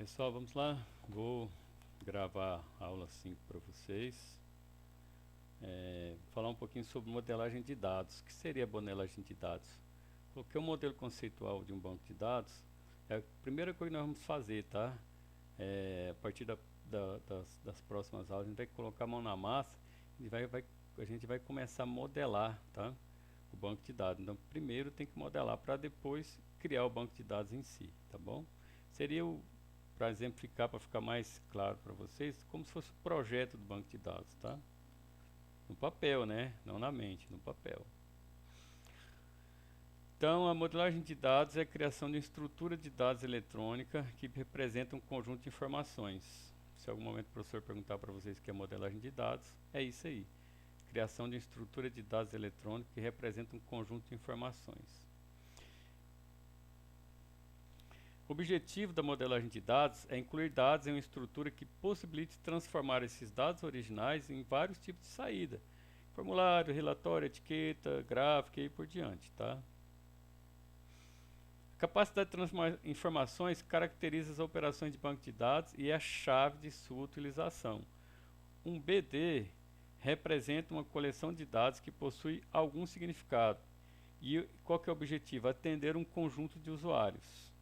Pessoal, vamos lá. Vou gravar a aula 5 para vocês. Falar um pouquinho sobre modelagem de dados. O que seria a modelagem de dados? Coloquei um modelo conceitual de um banco de dados. É a primeira coisa que nós vamos fazer, tá? A partir das próximas aulas, a gente vai colocar a mão na massa e a gente vai começar a modelar, tá? O banco de dados. Então, primeiro tem que modelar para depois criar o banco de dados em si, tá bom? Seria para exemplificar, para ficar mais claro para vocês, como se fosse o projeto do banco de dados, tá? No papel, né? Não na mente, no papel. Então, a modelagem de dados é a criação de uma estrutura de dados eletrônica que representa um conjunto de informações. Se em algum momento o professor perguntar para vocês o que é modelagem de dados, é isso aí. Criação de uma estrutura de dados eletrônica que representa um conjunto de informações. O objetivo da modelagem de dados é incluir dados em uma estrutura que possibilite transformar esses dados originais em vários tipos de saída. Formulário, relatório, etiqueta, gráfica e por diante, tá? A capacidade de transformar informações caracteriza as operações de banco de dados e é a chave de sua utilização. Um BD representa uma coleção de dados que possui algum significado. E qual que é o objetivo? Atender um conjunto de usuários.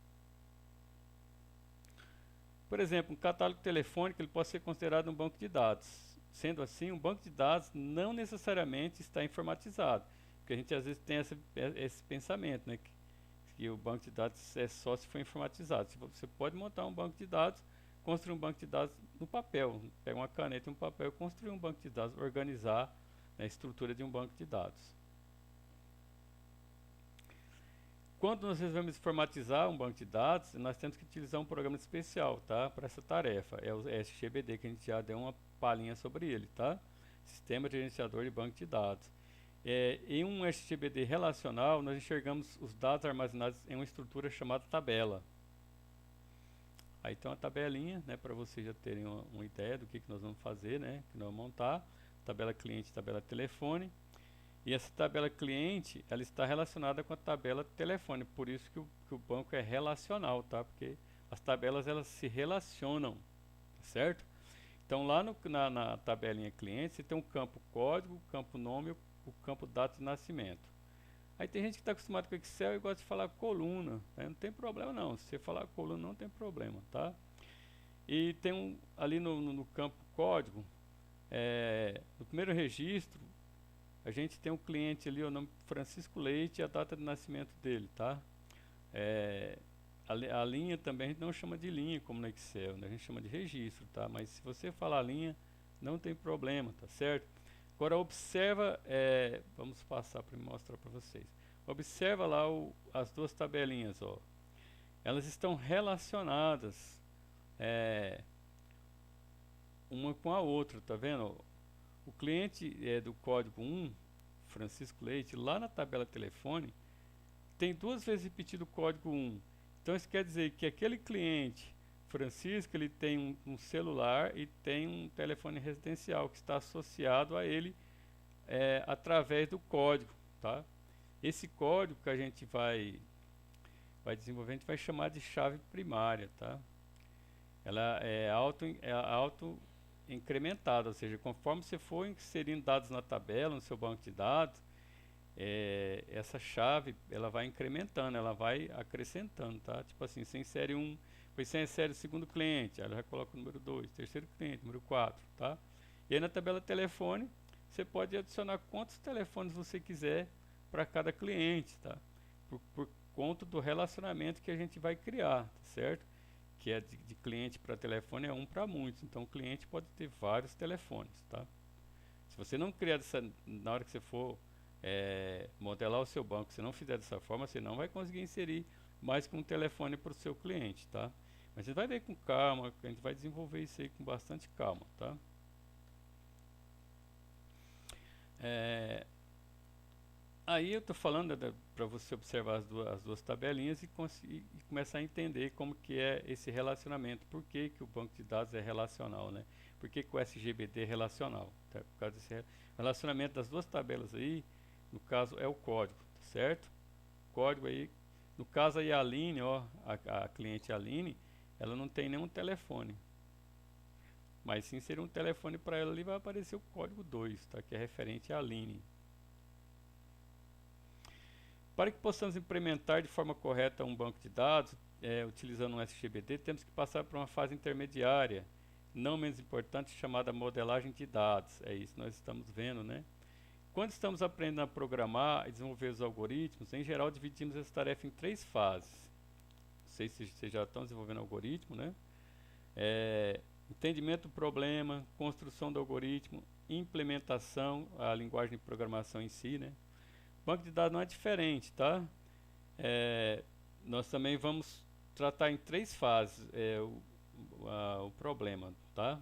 Por exemplo, um catálogo telefônico ele pode ser considerado um banco de dados. Sendo assim, um banco de dados não necessariamente está informatizado. Porque a gente às vezes tem esse pensamento, né? Que o banco de dados é só se for informatizado. Você pode montar um banco de dados, construir um banco de dados no papel. Pega uma caneta e um papel e construir um banco de dados, organizar, né, a estrutura de um banco de dados. Quando nós resolvemos informatizar um banco de dados, nós temos que utilizar um programa especial, tá? Para essa tarefa. É o SGBD, que a gente já deu uma palhinha sobre ele, tá? Sistema de Gerenciador de Banco de Dados. Em um SGBD relacional, nós enxergamos os dados armazenados em uma estrutura chamada tabela. Aí tem uma tabelinha, né, para vocês já terem uma ideia do que nós vamos fazer, né? Que nós vamos montar. Tabela cliente, tabela telefone. E essa tabela cliente, ela está relacionada com a tabela telefone, por isso que o banco é relacional, tá? Porque as tabelas elas se relacionam, tá certo? Então lá na tabelinha cliente, você tem um campo código, o campo nome e o campo data de nascimento. Aí tem gente que está acostumado com Excel e gosta de falar coluna, né? Não tem problema não, se você falar coluna não tem problema, tá? E tem ali no campo código, no primeiro registro, a gente tem um cliente ali, o nome Francisco Leite e a data de nascimento dele, tá? A linha também a gente não chama de linha como no Excel, né? A gente chama de registro, tá? Mas se você falar linha, não tem problema, tá certo? Agora observa, vamos passar para mostrar para vocês. Observa lá as duas tabelinhas, ó. Elas estão relacionadas uma com a outra, tá vendo? O cliente do código 1, Francisco Leite, lá na tabela telefone, tem duas vezes repetido o código 1. Então isso quer dizer que aquele cliente, Francisco, ele tem um celular e tem um telefone residencial que está associado a ele através do código, tá? Esse código que a gente vai desenvolver, a gente vai chamar de chave primária, tá? Ela é auto incrementada, ou seja, conforme você for inserindo dados na tabela, no seu banco de dados, essa chave ela vai incrementando, ela vai acrescentando, tá? Tipo assim, você insere depois você insere o segundo cliente, aí ela já coloca o número 2, terceiro cliente, número 4, tá? E aí na tabela telefone, você pode adicionar quantos telefones você quiser para cada cliente, tá? Por conta do relacionamento que a gente vai criar, tá certo? Que é de cliente para telefone é um para muitos, então o cliente pode ter vários telefones, tá? Se você não criar na hora que você for modelar o seu banco, se não fizer dessa forma, você não vai conseguir inserir mais que um telefone para o seu cliente, tá? Mas você vai ver com calma, a gente vai desenvolver isso aí com bastante calma, tá? Aí eu estou falando para você observar as duas tabelinhas e começar a entender como que é esse relacionamento. Por que o banco de dados é relacional, né? Por que o SGBD é relacional? Tá? Por causa desse relacionamento das duas tabelas aí, no caso é o código, tá certo? O código aí, no caso aí a Aline, ó, a cliente Aline, ela não tem nenhum telefone. Mas sim seria um telefone para ela ali, vai aparecer o código 2, tá? Que é referente à Aline. Para que possamos implementar de forma correta um banco de dados, utilizando um SGBD, temos que passar por uma fase intermediária, não menos importante, chamada modelagem de dados. É isso que nós estamos vendo, né? Quando estamos aprendendo a programar e desenvolver os algoritmos, em geral dividimos essa tarefa em 3 fases. Não sei se vocês já estão desenvolvendo algoritmo, né? Entendimento do problema, construção do algoritmo, implementação, a linguagem de programação em si, né? Banco de dados não é diferente, tá? Nós também vamos tratar em 3 fases o problema, tá?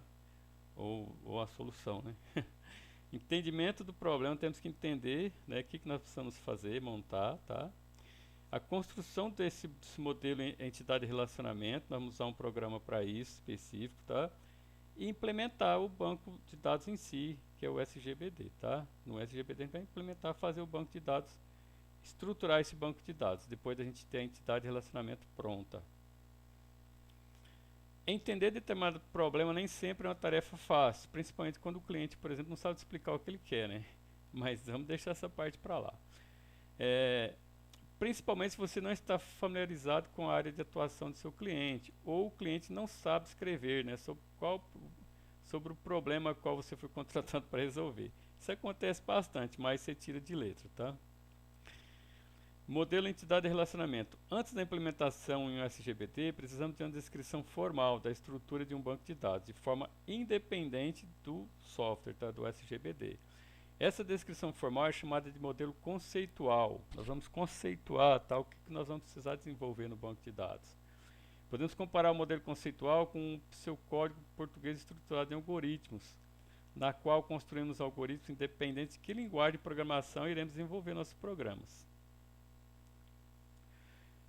Ou a solução, né? Entendimento do problema, temos que entender, né, o que nós precisamos fazer, montar, tá? A construção desse modelo em entidade de relacionamento, nós vamos usar um programa para isso específico, tá? E implementar o banco de dados em si, que é o SGBD, tá? No SGBD a gente vai implementar, fazer o banco de dados, estruturar esse banco de dados, depois da gente ter a entidade de relacionamento pronta. Entender determinado problema nem sempre é uma tarefa fácil, principalmente quando o cliente, por exemplo, não sabe explicar o que ele quer, né? Mas vamos deixar essa parte para lá. Principalmente se você não está familiarizado com a área de atuação do seu cliente, ou o cliente não sabe escrever, né, sobre o problema qual você foi contratado para resolver. Isso acontece bastante, mas você tira de letra, tá? Modelo entidade de relacionamento. Antes da implementação em um SGBD, precisamos de uma descrição formal da estrutura de um banco de dados, de forma independente do software, tá, do SGBD. Essa descrição formal é chamada de modelo conceitual. Nós vamos conceituar o que nós vamos precisar desenvolver no banco de dados. Podemos comparar o modelo conceitual com o seu código português estruturado em algoritmos, na qual construímos algoritmos independentes de que linguagem de programação iremos desenvolver nossos programas.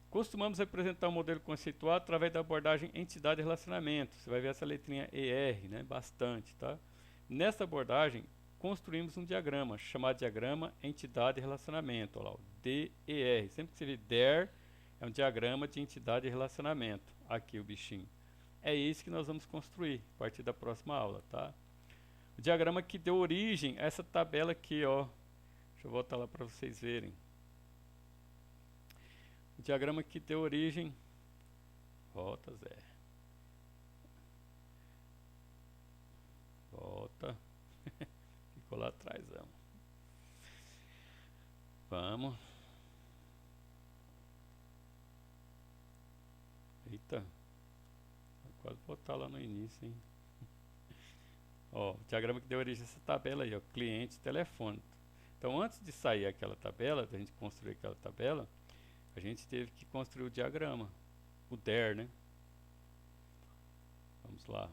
Costumamos representar o modelo conceitual através da abordagem entidade e relacionamento. Você vai ver essa letrinha ER, né? Bastante, tá? Nessa abordagem, construímos um diagrama, chamado diagrama entidade e relacionamento, olha lá, o DER. Sempre que você vê DER, é um diagrama de entidade e relacionamento. Aqui o bichinho. É isso que nós vamos construir a partir da próxima aula, tá? O diagrama que deu origem a essa tabela aqui, ó. Deixa eu voltar lá para vocês verem. O diagrama que deu origem... Volta, Zé. Volta. Ficou lá atrás, vamos. Eita. Vou quase botar lá no início, hein? Ó, o diagrama que deu origem a essa tabela aí, ó, cliente, telefone. Então, antes de sair aquela tabela, da gente construir aquela tabela, a gente teve que construir o diagrama, o DER, né? Vamos lá.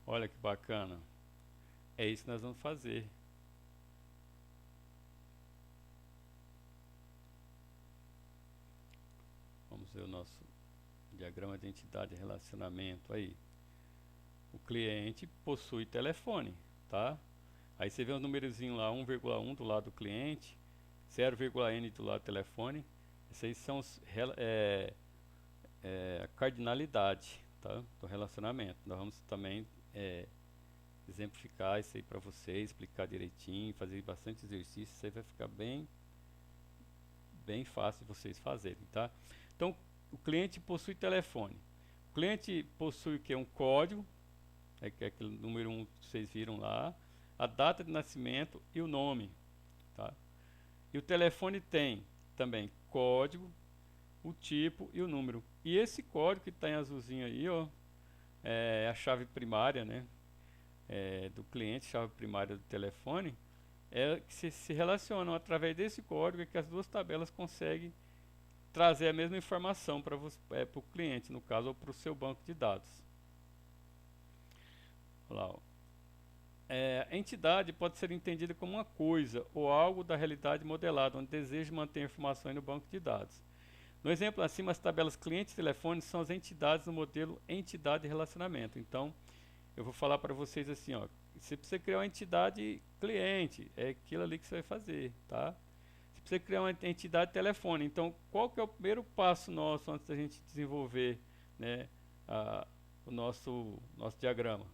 Olha que bacana. É isso que nós vamos fazer. Vamos ver o nosso diagrama de entidade e relacionamento aí. O cliente possui telefone, tá? Aí você vê o númerozinho lá, 1,1 do lado do cliente, 0,n do lado do telefone. Esses aí são a cardinalidade, tá, do relacionamento. Nós vamos também exemplificar isso aí para vocês, explicar direitinho, fazer bastante exercício. Isso aí vai ficar bem fácil de vocês fazerem, tá? Então, o cliente possui telefone. O cliente possui o que? Um código, que é aquele número 1 que vocês viram lá, a data de nascimento e o nome, tá? E o telefone tem também código, o tipo e o número. E esse código que está em azulzinho aí, ó, é a chave primária, né? Do cliente, chave primária do telefone, que se relacionam através desse código, que as duas tabelas conseguem trazer a mesma informação para o cliente, no caso, ou para o seu banco de dados. Olha lá, ó. A entidade pode ser entendida como uma coisa ou algo da realidade modelada, onde deseja manter informações no banco de dados. No exemplo acima, as tabelas cliente e telefone são as entidades no modelo entidade e relacionamento. Então, eu vou falar para vocês assim, ó, você precisa criar uma entidade cliente, é aquilo ali que você vai fazer, tá? Você você criar uma entidade de telefone. Então, qual que é o primeiro passo nosso antes da gente desenvolver, né, o nosso diagrama?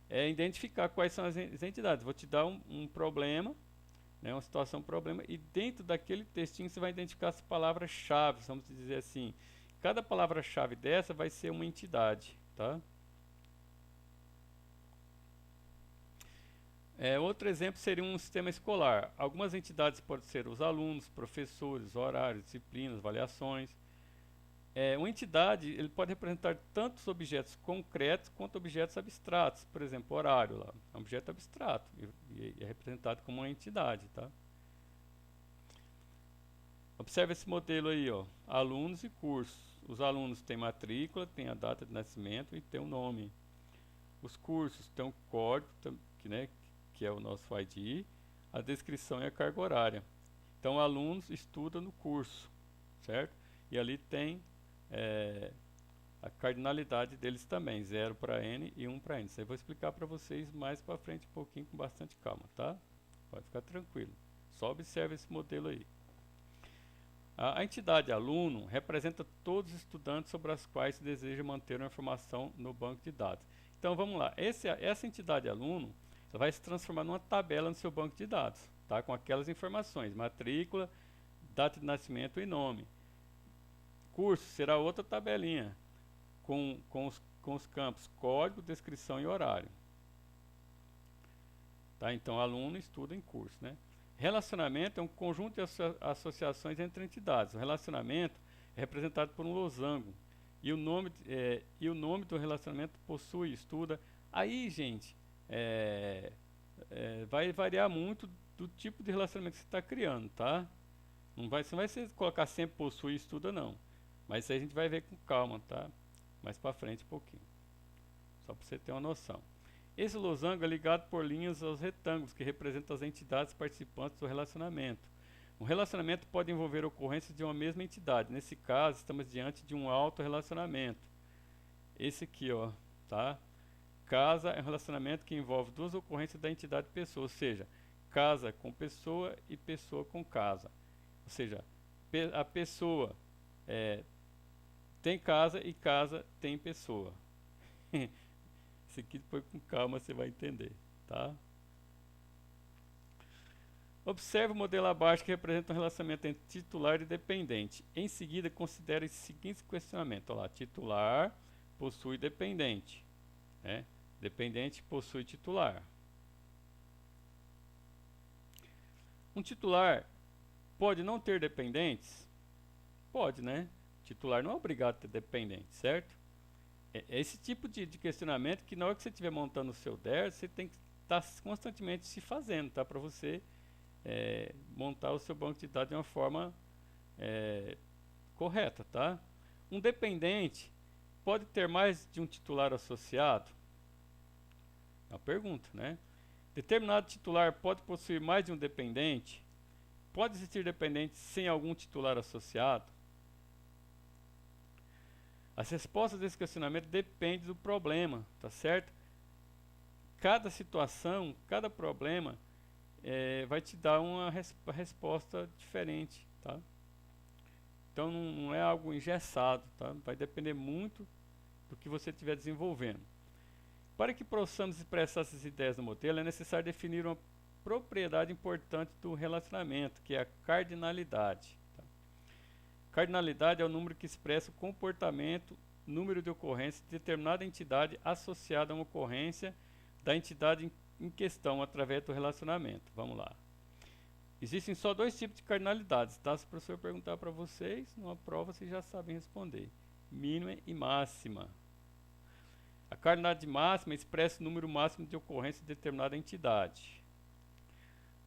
É identificar quais são as entidades. Vou te dar um problema, né, uma situação, problema, e dentro daquele textinho você vai identificar as palavras-chave, vamos dizer assim. Cada palavra-chave dessa vai ser uma entidade, tá? Outro exemplo seria um sistema escolar. Algumas entidades podem ser os alunos, professores, horários, disciplinas, avaliações. Uma entidade ele pode representar tantos objetos concretos quanto objetos abstratos. Por exemplo, horário lá, é um objeto abstrato e é representado como uma entidade, tá? Observe esse modelo aí, ó, alunos e cursos. Os alunos têm matrícula, têm a data de nascimento e tem o nome. Os cursos têm um código, que é o nosso ID, a descrição e a carga horária. Então, alunos estudam no curso, certo? E ali tem a cardinalidade deles também, 0 para N e 1 para N. Isso aí eu vou explicar para vocês mais para frente um pouquinho com bastante calma, tá? Pode ficar tranquilo. Só observe esse modelo aí. A entidade aluno representa todos os estudantes sobre as quais se deseja manter uma informação no banco de dados. Então vamos lá, essa entidade aluno ela vai se transformar numa tabela no seu banco de dados, tá? Com aquelas informações, matrícula, data de nascimento e nome. Curso será outra tabelinha, com os campos código, descrição e horário. Tá? Então aluno estuda em curso, né? Relacionamento é um conjunto de associações entre entidades. O relacionamento é representado por um losango. E o nome do relacionamento possui, estuda. Aí, gente, vai variar muito do tipo de relacionamento que você está criando, tá? Não vai ser colocar sempre possui e estuda, não. Mas isso aí a gente vai ver com calma, tá? Mais para frente um pouquinho. Só para você ter uma noção. Esse losango é ligado por linhas aos retângulos, que representam as entidades participantes do relacionamento. Um relacionamento pode envolver ocorrências de uma mesma entidade. Nesse caso, estamos diante de um autorrelacionamento. Esse aqui, ó, tá? Casa é um relacionamento que envolve duas ocorrências da entidade pessoa, ou seja, casa com pessoa e pessoa com casa. Ou seja, a pessoa tem casa e casa tem pessoa. Esse aqui depois com calma você vai entender, tá? Observe o modelo abaixo que representa um relacionamento entre titular e dependente. Em seguida, considere os seguintes questionamentos. Olha lá, titular possui dependente, né? Dependente possui titular. Um titular pode não ter dependentes? Pode, né? Titular não é obrigado a ter dependente, certo? É esse tipo de questionamento que na hora que você estiver montando o seu DER, você tem que estar constantemente se fazendo, tá? Para você montar o seu banco de dados de uma forma correta, tá? Um dependente pode ter mais de um titular associado? É uma pergunta, né? Determinado titular pode possuir mais de um dependente? Pode existir dependente sem algum titular associado? As respostas desse questionamento dependem do problema, tá certo? Cada situação, cada problema vai te dar uma resposta diferente, tá? Então não é algo engessado, tá? Vai depender muito do que você estiver desenvolvendo. Para que possamos expressar essas ideias no modelo, é necessário definir uma propriedade importante do relacionamento, que é a cardinalidade. Tá? Cardinalidade é o número que expressa o comportamento, número de ocorrência de determinada entidade associada a uma ocorrência da entidade em questão através do relacionamento. Vamos lá. Existem só dois tipos de cardinalidades, tá? Se o professor perguntar para vocês, numa prova vocês já sabem responder. Mínima e máxima. A cardinalidade máxima expressa o número máximo de ocorrência de determinada entidade.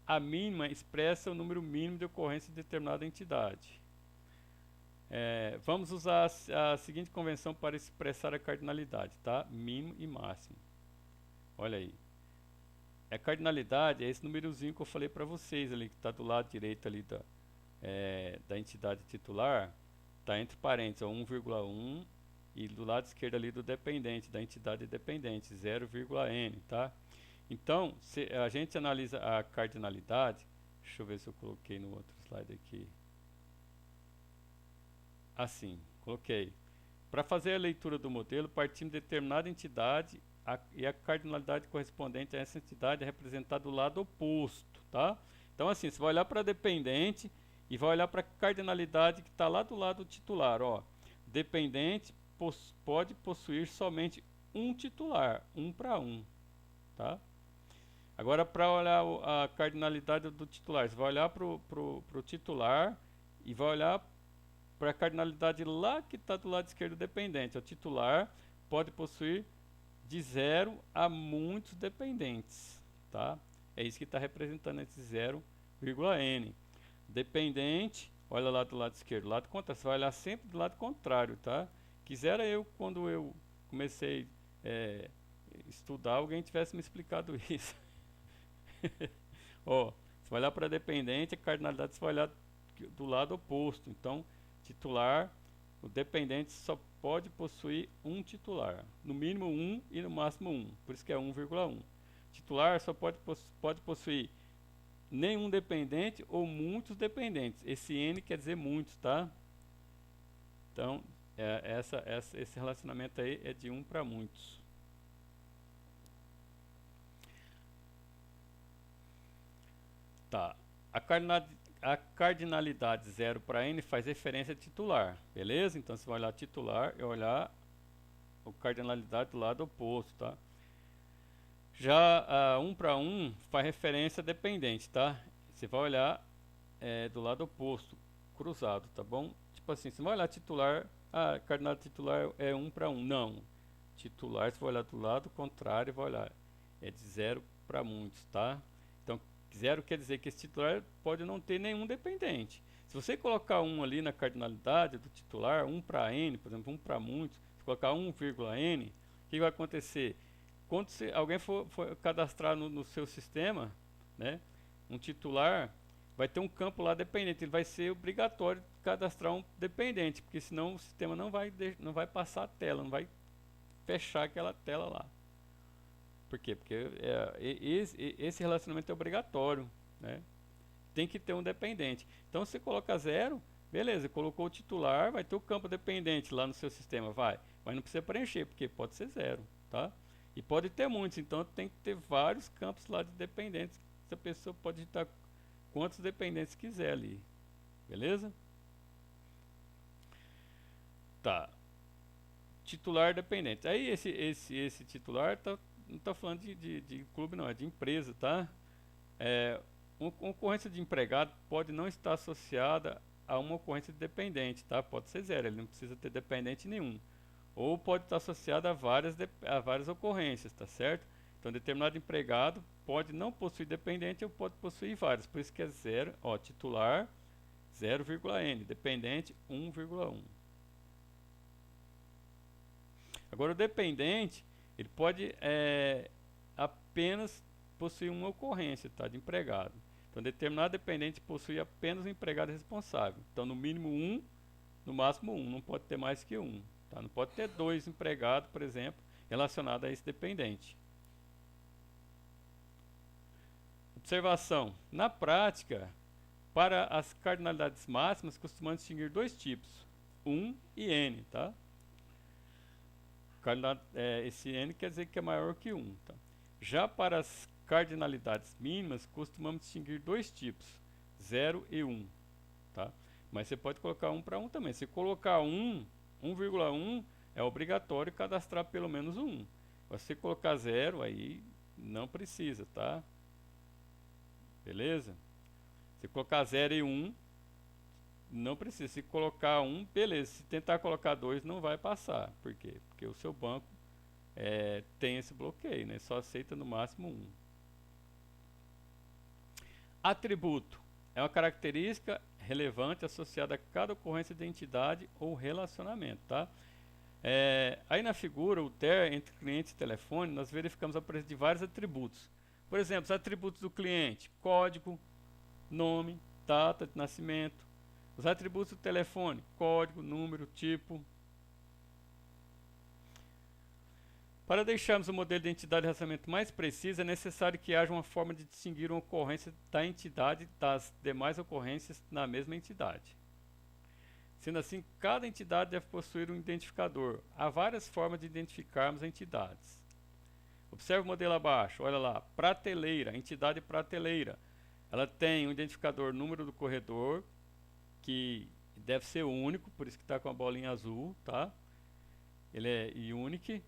A mínima expressa o número mínimo de ocorrência de determinada entidade. Vamos usar a seguinte convenção para expressar a cardinalidade, tá? Mínimo e máximo. Olha aí. A cardinalidade é esse númerozinho que eu falei para vocês ali, que está do lado direito ali da entidade titular, está entre parênteses, 1,1 e do lado esquerdo ali do dependente, da entidade dependente, 0,n, tá? Então, se a gente analisa a cardinalidade, Deixa eu ver se eu coloquei no outro slide aqui. Assim, coloquei. Para fazer a leitura do modelo, partimos de determinada entidade e a cardinalidade correspondente a essa entidade é representada do lado oposto, tá? Então, assim, você vai olhar para a dependente e vai olhar para a cardinalidade que está lá do lado do titular, ó. Dependente pode possuir somente um titular, um para um, tá? Agora, para olhar a cardinalidade do titular, você vai olhar para o titular e vai olhar para a cardinalidade lá que está do lado esquerdo dependente. O titular pode possuir de 0 a muitos dependentes, tá? É isso que está representando esse 0,n. Dependente, olha lá do lado esquerdo, lado contrário. Você vai olhar sempre do lado contrário, tá? Quisera eu, quando eu comecei a estudar, alguém tivesse me explicado isso. Ó, você vai olhar para dependente, a cardinalidade você vai olhar do lado oposto. Então, titular, o dependente só pode possuir um titular, no mínimo um e no máximo um, por isso que é 1,1. Titular só pode possuir nenhum dependente ou muitos dependentes. Esse N quer dizer muitos, tá? Então, esse relacionamento aí é de 1 para muitos. Tá. A cardinalidade 0 para n faz referência a titular, beleza? Então você vai olhar titular e olhar a cardinalidade do lado oposto, tá? Já a 1 para 1 faz referência a dependente, tá? Você vai olhar do lado oposto, cruzado, tá bom? Tipo assim, você vai olhar titular, a cardinalidade titular é 1 para 1, não. Titular, você vai olhar do lado contrário e vai olhar, é de 0 para muitos, tá? Então, 0 quer dizer que esse titular pode não ter nenhum dependente. Se você colocar 1 ali na cardinalidade do titular, 1 para n, por exemplo, 1 para muitos, se colocar 1,n, o que vai acontecer? Quando alguém for cadastrar no seu sistema, né, um titular, vai ter um campo lá dependente. Ele vai ser obrigatório cadastrar um dependente, porque senão o sistema não vai passar a tela, não vai fechar aquela tela lá. Por quê? Porque esse relacionamento é obrigatório, né? Tem que ter um dependente. Então, se você coloca 0, beleza, colocou o titular, vai ter o campo dependente lá no seu sistema, mas não precisa preencher, porque pode ser 0, tá? E pode ter muitos, então tem que ter vários campos lá de dependentes. Essa pessoa pode digitar quantos dependentes quiser ali, beleza? Tá. Titular dependente. Aí esse titular não está falando de clube, não, é de empresa, tá? Uma ocorrência de empregado pode não estar associada a uma ocorrência de dependente, tá? Pode ser 0, ele não precisa ter dependente nenhum. Ou pode estar associada a várias ocorrências, tá certo? Então, determinado empregado pode não possuir dependente ou pode possuir vários. Por isso que é 0, ó, titular 0,n, dependente 1,1. Agora, o dependente, ele pode apenas possuir uma ocorrência, tá, de empregado. Então, determinado dependente possui apenas um empregado responsável. Então, no mínimo 1, no máximo 1, não pode ter mais que 1. Tá? Não pode ter 2 empregados, por exemplo, relacionados a esse dependente. Observação. Na prática, para as cardinalidades máximas, costumamos distinguir dois tipos, 1 e n, tá? Esse n quer dizer que é maior que 1. Tá? Já para as cardinalidades mínimas, costumamos distinguir dois tipos, 0 e 1. Tá? Mas você pode colocar 1 para 1 também. Se colocar 1,1, é obrigatório cadastrar pelo menos 1. Se você colocar 0, aí não precisa, tá? Beleza? Se colocar 0 e 1, não precisa. Se colocar 1, beleza. Se tentar colocar 2, não vai passar. Por quê? Porque o seu banco tem esse bloqueio, né? Só aceita no máximo 1. Atributo é uma característica relevante associada a cada ocorrência de entidade ou relacionamento, tá? Aí na figura, o TER entre cliente e telefone, nós verificamos a presença de vários atributos. Por exemplo, os atributos do cliente, código, nome, data de nascimento. Os atributos do telefone, código, número, tipo. Para deixarmos o modelo de entidade de relacionamento mais preciso, é necessário que haja uma forma de distinguir uma ocorrência da entidade das demais ocorrências na mesma entidade. Sendo assim, cada entidade deve possuir um identificador. Há várias formas de identificarmos entidades. Observe o modelo abaixo, olha lá, prateleira, entidade prateleira. Ela tem um identificador número do corredor, que deve ser único, por isso que está com a bolinha azul, tá? Ele é unique.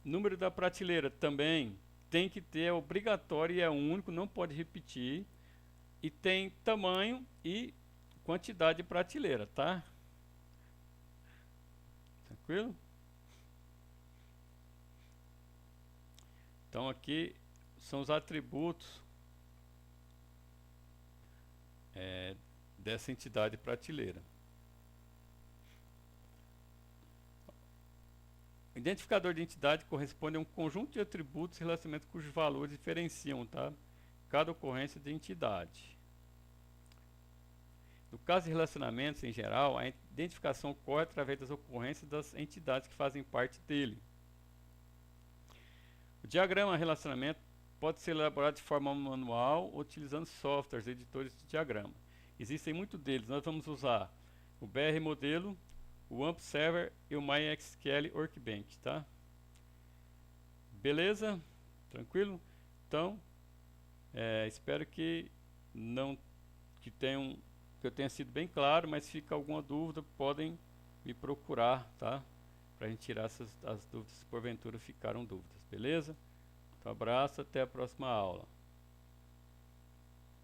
Número da prateleira também tem que ter, é obrigatório e é único, não pode repetir. E tem tamanho e quantidade de prateleira, tá? Tranquilo? Então aqui são os atributos dessa entidade prateleira. O identificador de entidade corresponde a um conjunto de atributos e relacionamentos cujos valores diferenciam, tá? Cada ocorrência de entidade. No caso de relacionamentos em geral, a identificação ocorre através das ocorrências das entidades que fazem parte dele. O diagrama relacionamento pode ser elaborado de forma manual ou utilizando softwares, editores de diagrama. Existem muitos deles. Nós vamos usar o BR Modelo, o AMP Server e o MySQL Workbench, tá? Beleza? Tranquilo? Então, espero que eu tenha sido bem claro, mas se fica alguma dúvida, podem me procurar, tá? Para a gente tirar as dúvidas, se porventura ficaram dúvidas, beleza? Um abraço, até a próxima aula.